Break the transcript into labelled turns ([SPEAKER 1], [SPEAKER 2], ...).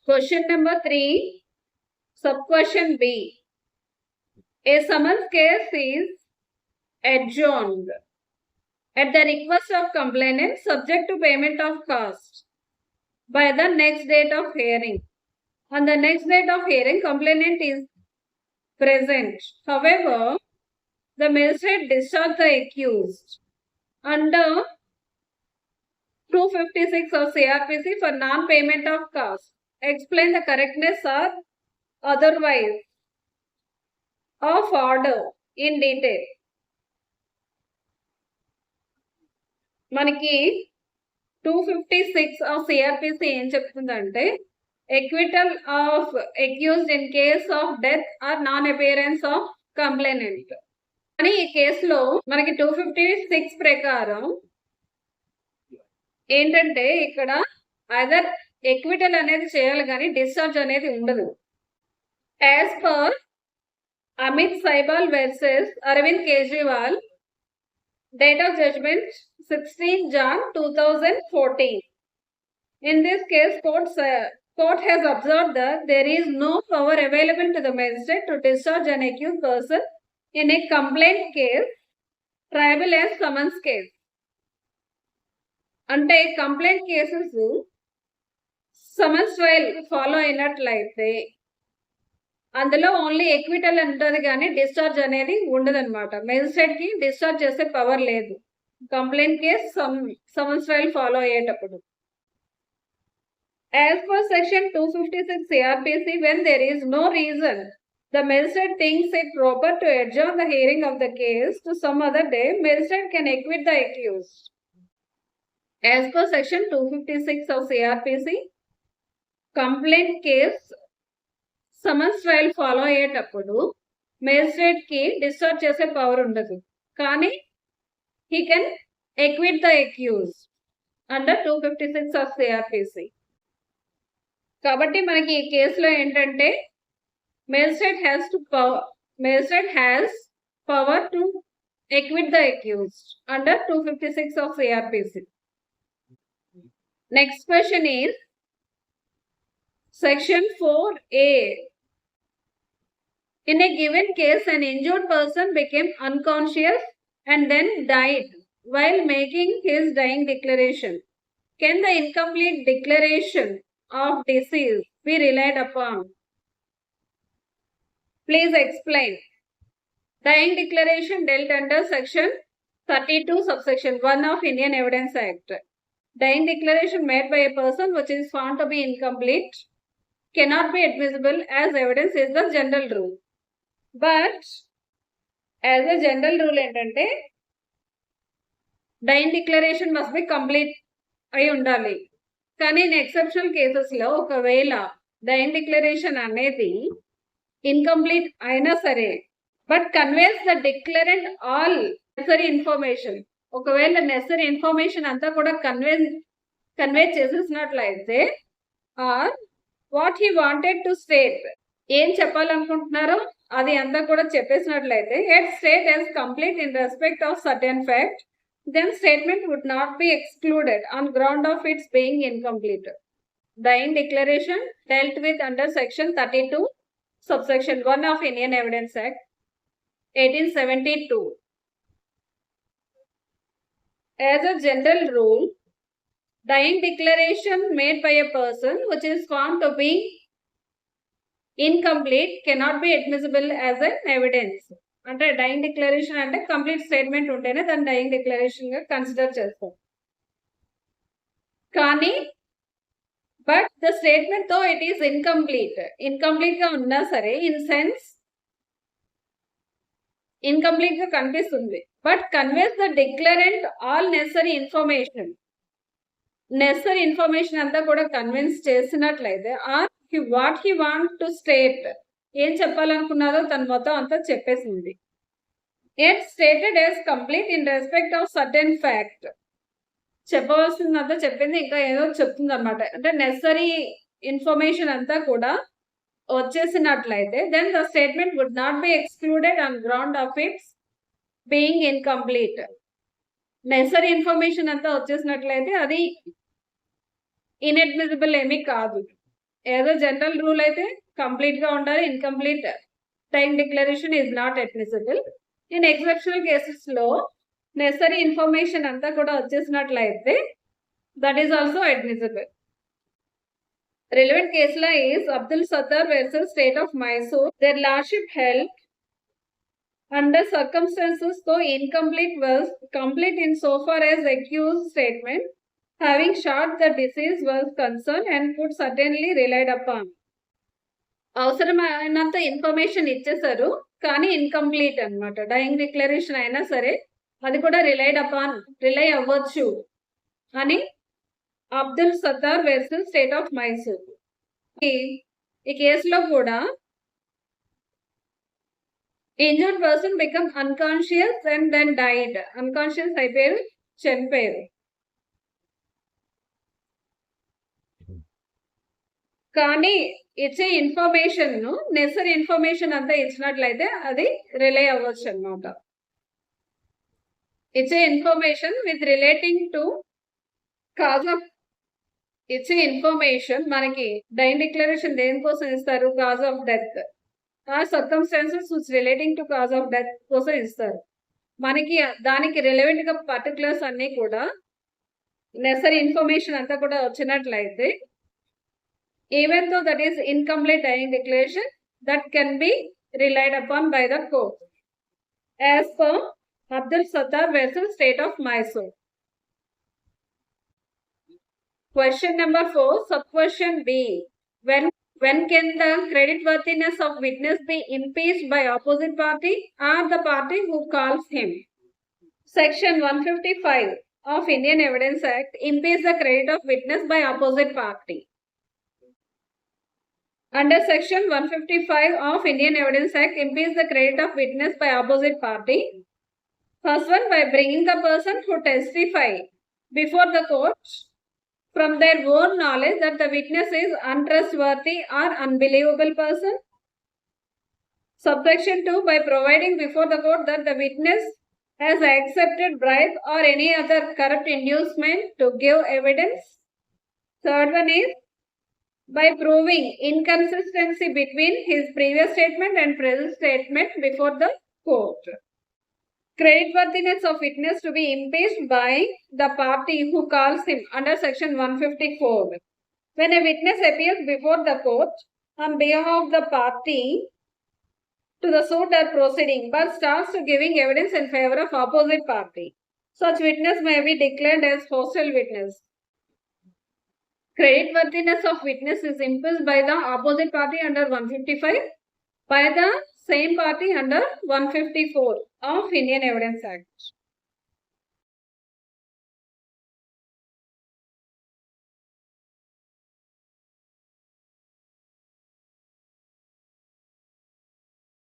[SPEAKER 1] Question number 3, sub-question B. A summons case is adjourned at the request of complainant subject to payment of cost by the next date of hearing. On the next date of hearing, complainant is present. However, the magistrate discharged the accused under 256 of CRPC for non-payment of cost. Explain the correctness or otherwise of order in detail. మనకి 256 of CRPC ఏం చెప్తుందంటే acquittal of accused in case of death or non appearance of complainant అని ఈ కేసులో మనకి 256 ప్రకారం ఏంటంటే ఇక్కడ అదర్ ఎక్విటల్ అనేది చేయాలి కానీ డిశ్చార్జ్ అనేది ఉండదు. As per Amit Sibal versus Arvind Kejriwal, date of judgment 16 Jan 2014. In this case, court has observed that there is no power available to the magistrate to discharge an accused person in a complaint case, triable as summons case. అంటే complaint cases summons trial follow అయినట్లయితే అందులో only acquittal ఉంటుంది కానీ discharge అనేది ఉండదన్నమాట. Magistrate కి discharge చేసే power లేదు complaint case summons trial follow అయ్యేటప్పుడు. As per section 256 CRPC, when there is no reason the magistrate thinks it proper to adjourn the hearing of the case to some other day, magistrate can acquit the accused. As per section 256 of CRPC, complaint case summons trial follow అయ్యేటప్పుడు magistrate కి discharge చేసే power ఉండదు కానీ he can acquit the accused under 256 of CRPC. కాబట్టి మనకి ఈ కేసులో ఏంటంటే magistrate has power to acquit the accused under 256 of CRPC. Next question is Section 4A. In a given case, an injured person became unconscious and then died while making his dying declaration. Can the incomplete declaration of decease be relied upon? Please explain. Dying declaration dealt under Section 32, subsection 1 of Indian Evidence Act. Dying declaration made by a person which is found to be incomplete cannot be admissible as evidence is the general rule. But as a general rule ఏంటంటే dyeing declaration must be complete అయి ఉండాలి. కానీ in exceptional cases లో ఒకవేళ dyeing declaration అనేది incomplete అయినా సరే but conveys the declarant all necessary information, ఒకవేళ నెసరీ ఇన్ఫర్మేషన్ అంతా కూడా కన్వే చేసేసినట్లయితే or what he wanted to state, ఏం చెప్పాలనుకుంటున్నారో అది అంతా కూడా చెప్పేసినట్లయితే it state as complete in respect of certain fact, then statement would not be excluded on ground of its being incomplete. Dying declaration dealt with under section 32 subsection 1 of Indian Evidence Act 1872. As a general rule, dying declaration made by a person which is found to be incomplete cannot be admissible as an evidence. అంటే dying declaration అంటే complete statement ఉంటేనే దాన్ని dying declaration గా consider చేస్తాం. కానీ but the statement తో it is incomplete గా ఉన్నా సరే ఇన్ సెన్స్ ఇన్కంప్లీట్ గా కనిపిస్తుంది but conveys the declarant all necessary information అంతా కూడా కన్విన్స్ చేసినట్లయితే or what he want to state, ఏం చెప్పాలనుకున్నారో తన మొత్తం అంతా చెప్పేసింది. It stated as complete in respect of certain fact, చెప్పవలసిందంతా చెప్పింది ఇంకా ఏదో చెప్తుంది అనమాట. అంటే నెసరీ ఇన్ఫర్మేషన్ అంతా కూడా వచ్చేసినట్లయితే then the statement would not be excluded on ground of its being incomplete. Necessary information అంతా వచ్చేసినట్లయితే అది ఇన్అడ్మిసిబుల్ ఏమీ కాదు. యాజ్ అ జనరల్ రూల్ అయితే కంప్లీట్ గా ఉండాలి. Incomplete time declaration is not admissible. In exceptional cases లో నెసరీ ఇన్ఫర్మేషన్ అంతా కూడా వచ్చేసినట్లయితే that is also admissible. Relevant case law is Abdul Sattar versus State of Mysore. Their lordship held under circumstances though incomplete was complete in so far as accused statement having shot the deceased was concerned and could certainly relied upon. అవసరమైనంత information ఇచ్చేసారు కానీ incomplete అన్నమాట. Dyeing declaration అయినా సరే అది కూడా rely అవ్వచ్చు అని Abdul Sattar versus state of Mysore. ఈ కేసులో కూడా injured person become unconscious and then died. Unconscious అయిపోయారు, చనిపోయారు. కానీ ఇచ్చే ఇన్ఫర్మేషన్ నెసరీ ఇన్ఫర్మేషన్ అంతా ఇచ్చినట్లయితే అది రిలై అవ్వచ్చు అన్నమాట. ఇచ్చే information with relating to cause of ఇచ్చే ఇన్ఫర్మేషన్ మనకి డైయింగ్ డిక్లరేషన్ దేనికోసం ఇస్తారు? Cause of death. ఆ circumstances relating to cause of death కోసం ఇస్తారు. మనకి దానికి రిలవెంట్ గా పర్టికులర్స్ అన్ని కూడా నెసరీ ఇన్ఫర్మేషన్ అంతా కూడా వచ్చినట్లయితే even though that is incomplete dying declaration, that can be relied upon by the court as per Abdul Sattar versus State of Mysore. Question number 4, sub-question B. When can the creditworthiness of witness be impeached by opposite party or the party who calls him? Section 155 of Indian Evidence Act impeach the credit of witness by opposite party. Under Section 155 of Indian Evidence Act, impeach the credit of witness by opposite party. First one, by bringing the person who testify before the court from their own knowledge that the witness is untrustworthy or unbelievable person. Subsection 2, by providing before the court that the witness has accepted bribe or any other corrupt inducement to give evidence. Third one is by proving inconsistency between his previous statement and present statement before the court. Creditworthiness of witness to be impeached by the party who calls him under Section 154. When a witness appears before the court on behalf of the party to the suit or proceeding but starts to giving evidence in favor of opposite party, such witness may be declared as hostile witness. Creditworthiness of witness is impeached by the opposite party under 155, by the same party under 154 of Indian Evidence Act.